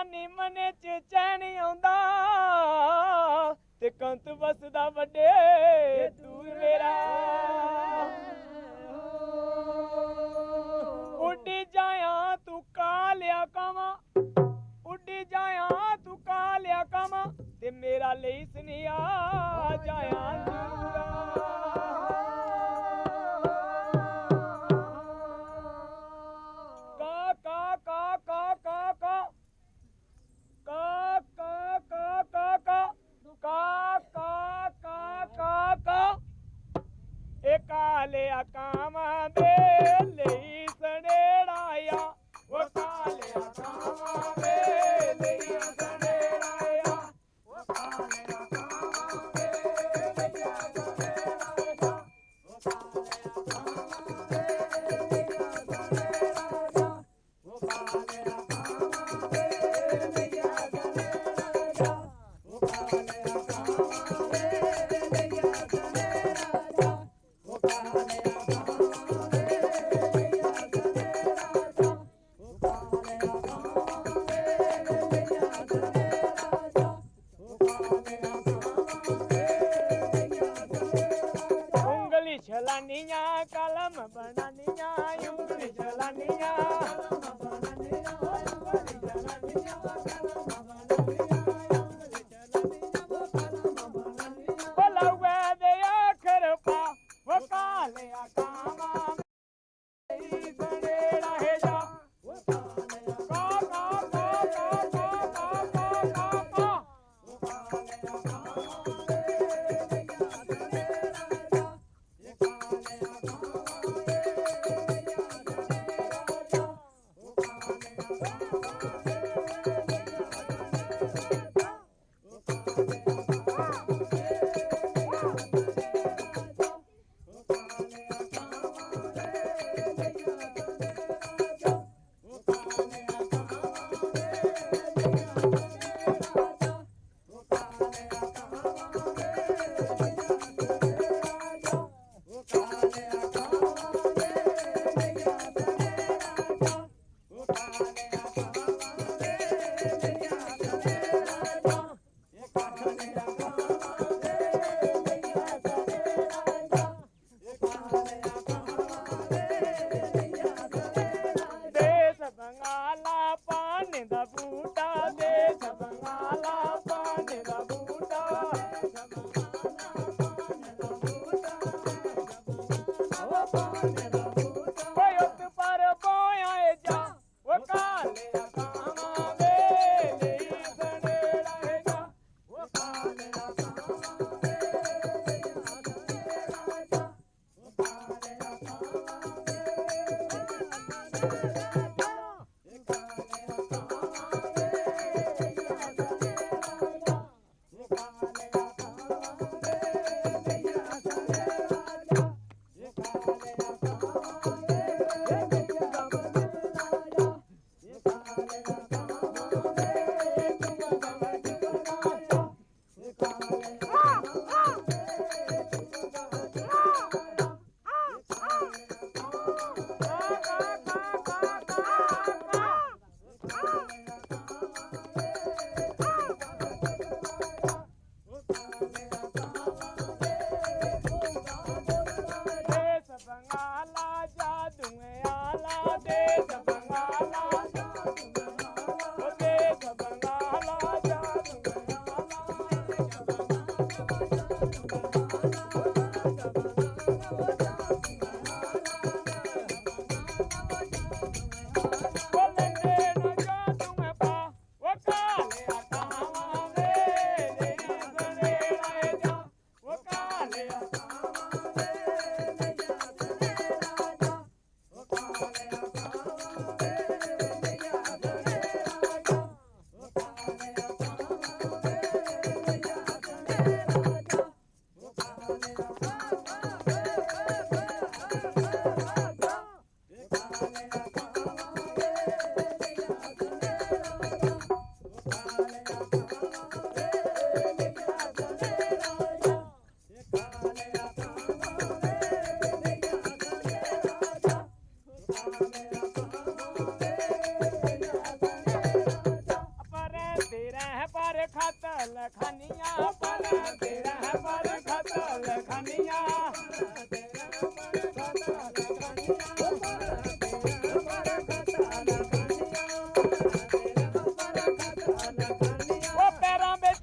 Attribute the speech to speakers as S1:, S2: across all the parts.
S1: ਨੀ ਮਨੇ ਚ ਚੈਨ ਆਉਂਦਾ ਤੇ ਕੰਤ ਵਸਦਾ ਵੱਡੇ ਦੂਰ ਮੇਰਾ ਉੱਡੀ ਜਾਇਆ ਤੂੰ ਕਾਲਿਆ ਕਾਵਾਂ ਉੱਡੀ ਜਾਇਆ ਤੂੰ ਕਾਲਿਆ ਕਾਵਾਂ ਤੇ ਮੇਰਾ ਲਈ ਸੁਨਿਆ ਜਾਇਆ ਕਾਲਿਆ ਕਾਵਾਂ ਦੇ ਲਈ ਸੜੇੜਾਇਆ ਉਹ ਕਾਲਿਆ ਕਾਵਾਂ ਦੇ ਲਈ ਸੜੇੜਾਇਆ ਉਹ ਕਾਲਿਆ ਕਾਵਾਂ ਦੇ ਲਈ ਸੜੇੜਾਇਆ ਉਹ ਕਾਲਿਆ ਕਾਵਾਂ ਦੇ ਲਈ ਸੜੇੜਾਇਆ ਉਹ ਕਾਲਿਆ ਕਾਵਾਂ ਦੇ ਲਈ ਸੜੇੜਾਇਆ ਉਹ ਕਾਲਿਆ ਕਾਵਾਂ ਦੇ ਲਈ ਸੜੇੜਾਇਆ ਉਂਗਲੀ ਛਲਾਨੀਆਂ ਕਲਮ ਬਣਾਨੀਆਂ ਉਂਗਲੀ ਛਲਾਨੀਆਂ ਕਲਮ ਬਣਾਨੀਆਂ ਉਂਗਲੀ ਛਲਾਨੀਆਂ ਕਲਮ ਬਣਾਨੀਆਂ ਉਂਗਲੀ ਛਲਾਨੀਆਂ ਕਲਮ ਬਣਾਨੀਆਂ ਬੋਲਵੇ ਦੇ ਅੱਖਰ ਪਾ ਉਹ ਕਾਲਿਆ ਕਾਵਾਂ ਲਈ ਸੜੇੜਾ ਹੈ ਜਾ ਉਹ ਕਾਲਿਆ ਕਾ ਕਾ ਕਾ ਕਾ ਕਾ ਕਾ ਕਾ ਕਾ ਉਹ ਕਾਲਿਆ ਕਾਵਾਂ ਦੇ ਲਈ ਸੜੇੜਾ ਜਾ ਇਹ ਕਾਲਿਆ ਕਾਵਾਂ ਦੇ ਲਈ ਸੜੇੜਾ ਜਾ ਉਹ ਕਾਲਿਆ ਕਾਵਾਂ ਦੇ ਲਈ ਸੜੇੜਾ ਜਾ ਉਹ ਕਾਲਿਆ ਕਾਵਾਂ ਦੇ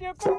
S1: ਵਿੱਚ